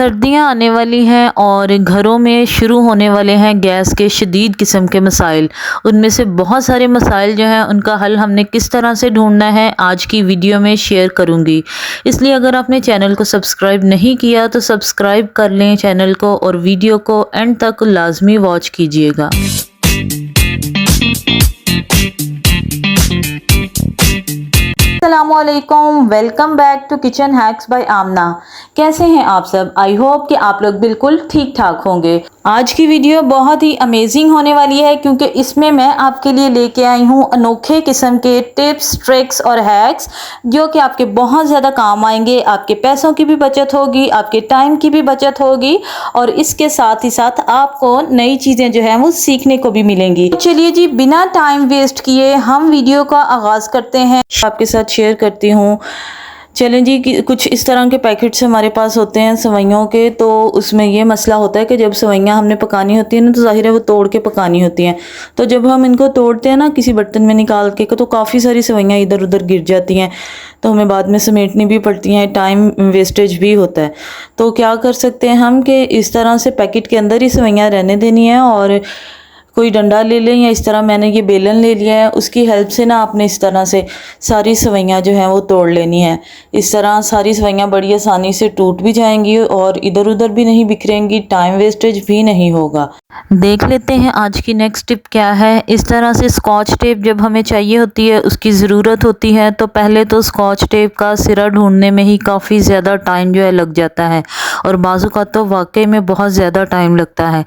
सर्दियां आने वाली हैं और घरों में शुरू होने वाले हैं गैस के शदीद किस्म के मसाइल। उनमें से बहुत सारे मसाइल जो हैं उनका हल हमने किस तरह से ढूंढना है आज की वीडियो में शेयर करूंगी। इसलिए अगर आपने चैनल को सब्सक्राइब नहीं किया तो सब्सक्राइब कर लें चैनल को और वीडियो को एंड तक लाजमी वॉच कीजिएगा। अस्सलामुअलैकुम, welcome back to kitchen hacks by Aamna. कैसे हैं आप सब? आई होप कि आप लोग बिल्कुल ठीक ठाक होंगे। आज की वीडियो बहुत ही अमेजिंग होने वाली है क्योंकि इसमें मैं आपके लिए लेके आई हूँ अनोखे किस्म के टिप्स, ट्रिक्स और हैक्स जो कि आपके बहुत ज़्यादा काम आएंगे। आपके पैसों की भी बचत होगी, आपके टाइम की भी बचत होगी और इसके साथ ही साथ आपको नई चीज़ें जो है वो सीखने को भी मिलेंगी। तो चलिए जी, बिना टाइम वेस्ट किए हम वीडियो का आगाज़ करते हैं। आपके साथ शेयर करती हूँ। चलें जी, कुछ इस तरह के पैकेट्स हमारे पास होते हैं सेवइयों के। तो उसमें ये मसला होता है कि जब सेवइयाँ हमने पकानी होती है ना तो जाहिर है वो तोड़ के पकानी होती हैं। तो जब हम इनको तोड़ते हैं ना किसी बर्तन में निकाल के तो काफ़ी सारी सेवइयाँ इधर उधर गिर जाती हैं, तो हमें बाद में समेटनी भी पड़ती हैं, टाइम वेस्टेज भी होता है। तो क्या कर सकते हैं हम कि इस तरह से पैकेट के अंदर ही सेवइयाँ रहने देनी है और कोई डंडा ले लें या इस तरह मैंने ये बेलन ले लिया है, उसकी हेल्प से ना आपने इस तरह से सारी सेवइयाँ जो हैं वो तोड़ लेनी है। इस तरह सारी सेवइयाँ बड़ी आसानी से टूट भी जाएंगी और इधर उधर भी नहीं बिखरेंगी, टाइम वेस्टेज भी नहीं होगा। देख लेते हैं आज की नेक्स्ट टिप क्या है। इस तरह से स्कॉच टेप जब हमें चाहिए होती है, उसकी ज़रूरत होती है, तो पहले तो स्कॉच टेप का सिरा ढूंढने में ही काफ़ी ज़्यादा टाइम जो है लग जाता है और बाज़ू का तो वाकई में बहुत ज़्यादा टाइम लगता है।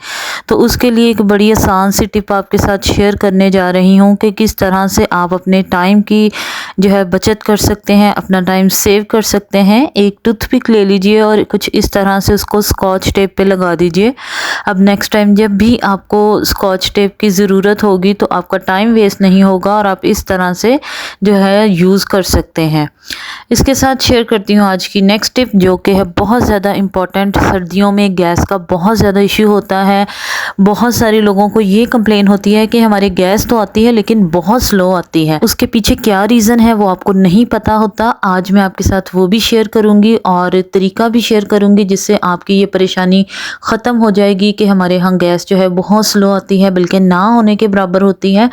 तो उसके लिए एक बड़ी आसान सी टिप आपके साथ शेयर करने जा रही हूँ कि किस तरह से आप अपने टाइम की जो है बचत कर सकते हैं, अपना टाइम सेव कर सकते हैं। एक टूथपिक ले लीजिए और कुछ इस तरह से उसको स्कॉच टेप पे लगा दीजिए। अब नेक्स्ट टाइम जब भी आपको स्कॉच टेप की ज़रूरत होगी तो आपका टाइम वेस्ट नहीं होगा और आप इस तरह से जो है यूज़ कर सकते हैं। इसके साथ शेयर करती हूँ आज की नेक्स्ट टिप जो कि है बहुत ज़्यादा इम्पॉर्टेंट। सर्दियों में गैस का बहुत ज़्यादा इशू होता है। बहुत सारे लोगों को ये कंप्लेन होती है कि हमारे गैस तो आती है लेकिन बहुत स्लो आती है। उसके पीछे क्या रीज़न है वो आपको नहीं पता होता। आज मैं आपके साथ वो भी शेयर करूँगी और तरीका भी शेयर करूँगी जिससे आपकी ये परेशानी ख़त्म हो जाएगी कि हमारे यहाँ गैस जो है बहुत स्लो आती है, बल्कि ना होने के बराबर होती है।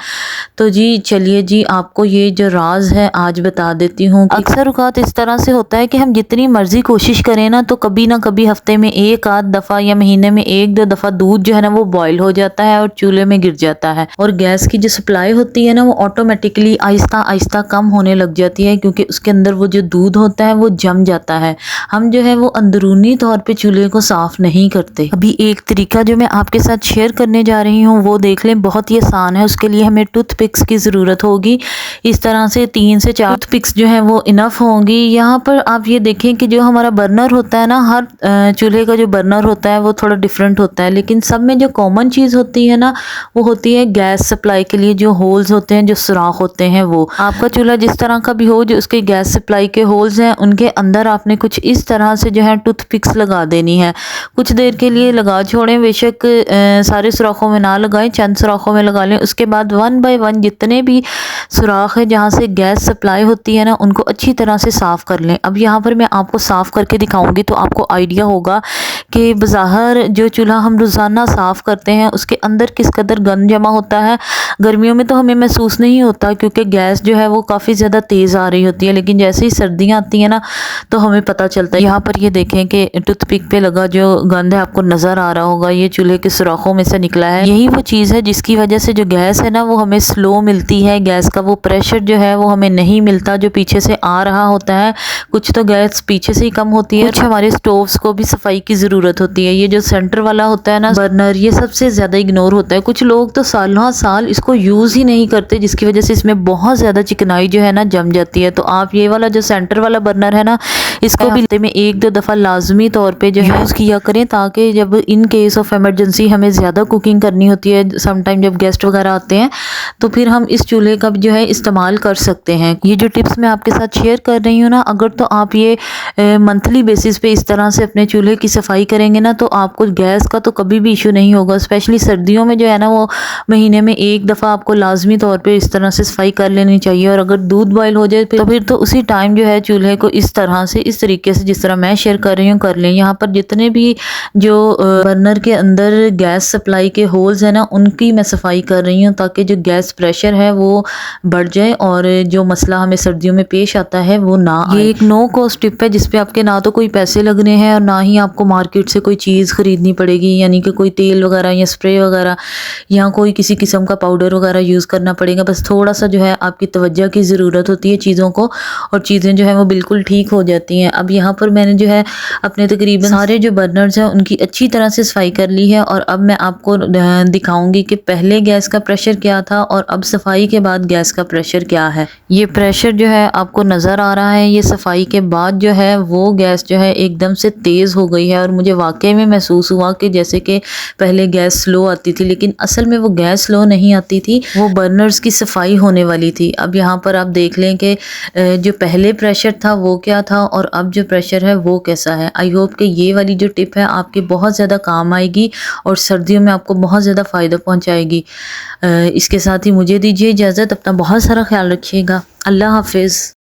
तो जी चलिए जी, आपको ये जो राज है आज बता देती हूँ। अक्सर औक़ात इस तरह से होता है कि हम जितनी मर्ज़ी कोशिश करें ना तो कभी ना कभी हफ्ते में एक आध दफ़ा या महीने में एक दो दफ़ा दूध जो है ना वो बॉयल हो जाता है और चूल्हे में गिर जाता है और गैस की जो सप्लाई होती है ना वो ऑटोमेटिकली आहिस्ता आहिस्ता कम होने लग जाती है क्योंकि उसके अंदर वो जो दूध होता है वो जम जाता है। हम जो है वो अंदरूनी तौर पे चूल्हे को साफ नहीं करते। अभी एक तरीका जो मैं आपके साथ शेयर करने जा रही हूँ वो देख लें, बहुत ही आसान है। उसके लिए हमें टूथपिक्स की ज़रूरत होगी। इस तरह से 3 से 4 टूथपिक्स जो हैं वो इनफ होंगी। यहाँ पर आप ये देखें कि जो हमारा बर्नर होता है ना, हर चूल्हे का जो बर्नर होता है वो थोड़ा डिफरेंट होता है, लेकिन सब में जो कॉमन चीज़ होती है ना वो होती है गैस सप्लाई के लिए जो होल्स होते हैं, जो सुराख होते हैं। वो आपका चूल्हा जिस तरह का भी हो, जो उसके गैस सप्लाई के होल्स हैं उनके अंदर आपने कुछ इस तरह से जो है टूथपिक्स लगा देनी है। कुछ देर के लिए लगा छोड़ें, बेशक सारे सुराखों में ना लगाएं, चंद सुराखों में लगा लें। उसके बाद 1 बाय 1 जितने भी सुराख है जहाँ से गैस सप्लाई होती है ना उनको अच्छी तरह से साफ़ कर लें। अब यहाँ पर मैं आपको साफ़ करके दिखाऊंगी तो आपको आइडिया होगा कि बज़ाहिर जो चूल्हा हम रोज़ाना साफ़ करते हैं उसके अंदर किस कदर गंद जमा होता है। गर्मियों में तो हमें महसूस नहीं होता क्योंकि गैस जो है वो काफ़ी ज़्यादा तेज़ आ रही होती है, लेकिन जैसे ही सर्दियाँ आती हैं ना तो हमें पता चलता है। यहाँ पर ये देखें कि टूथपिक पे लगा जो गंद है आपको नज़र आ रहा होगा, ये चूल्हे के सुराखों में से निकला है। यही वो चीज़ है जिसकी वजह से जो गैस है ना वो हमें स्लो मिलती है। गैस का वो प्रेशर जो है वो हमें नहीं मिलता जो पीछे से आ रहा होता है। कुछ तो गैस पीछे से ही कम होती है, कुछ हमारे स्टोव्स को भी सफाई की ज़रूरत होती है। ये जो सेंटर वाला होता है ना बर्नर, ये सबसे ज़्यादा इग्नोर होता है। कुछ लोग तो सालों साल इसको यूज़ ही नहीं करते जिसकी वजह से इसमें बहुत ज़्यादा चिकनाई जो है ना जम जाती है। तो आप ये वाला जो सेंटर वाला बर्नर है ना इसको भी हफ्ते में 1-2 दफ़ा लाजमी तौर पे जो यूज़ किया करें ताकि जब इन केस ऑफ इमरजेंसी हमें ज़्यादा कुकिंग करनी होती है, समटाइम जब गेस्ट वगैरह आते हैं तो फिर हम इस चूल्हे का जो है इस्तेमाल कर सकते हैं। ये जो टिप्स मैं आपके साथ शेयर कर रही हूँ ना, अगर तो आप ये मंथली बेसिस पे इस तरह से अपने चूल्हे की सफाई करेंगे ना तो आपको गैस का तो कभी भी इशू नहीं होगा। स्पेशली सर्दियों में जो है ना वो महीने में एक दफ़ा आपको लाजमी तौर पे इस तरह से सफाई कर लेनी चाहिए। और अगर दूध बॉयल हो जाए तो फिर तो उसी टाइम जो है चूल्हे को इस तरह से इस तरीके से जिस तरह मैं शेयर कर रही हूँ कर लें। यहाँ पर जितने भी जो बर्नर के अंदर गैस सप्लाई के होल्स हैं ना, उनकी मैं सफाई कर रही हूँ ताकि जो गैस प्रेशर है वो बढ़ जाए और जो मसला हमें सर्दियों में पेश आता है वो ना आए। ये एक नो कॉस्ट टिप है जिस पे आपके ना तो कोई पैसे लगने हैं और ना ही आपको मार्केट से कोई चीज़ ख़रीदनी पड़ेगी, यानी कि कोई तेल वगैरह या स्प्रे वगैरह या कोई किसी किस्म का पाउडर वगैरह यूज़ करना पड़ेगा। बस थोड़ा सा जो है आपकी तवज्जो की ज़रूरत होती है चीज़ों को और चीज़ें जो है वो बिल्कुल ठीक हो जाती हैं। अब यहाँ पर मैंने जो है अपने तकरीबन सारे जो बर्नर्स हैं उनकी अच्छी तरह से सफाई कर ली है और अब मैं आपको दिखाऊंगी कि पहले गैस का प्रेशर क्या था और अब सफाई के बाद गैस का प्रेशर क्या है। ये प्रेशर जो है आपको नज़र आ रहा है, ये सफाई के बाद जो है वो गैस जो है एकदम से तेज़ हो गई है और मुझे वाकई में महसूस हुआ कि जैसे कि पहले गैस स्लो आती थी, लेकिन असल में वो गैस स्लो नहीं आती थी, वो बर्नर्स की सफाई होने वाली थी। अब यहाँ पर आप देख लें कि जो पहले प्रेशर था वो क्या था और अब जो प्रेशर है वो कैसा है। आई होप कि ये वाली जो टिप है आपके बहुत ज़्यादा काम आएगी और सर्दियों में आपको बहुत ज़्यादा फ़ायदा पहुँचाएगी। इसके साथ ही मुझे दीजिए इजाज़त। अपना बहुत सारा ख्याल रखिएगा। अल्लाह हाफिज़।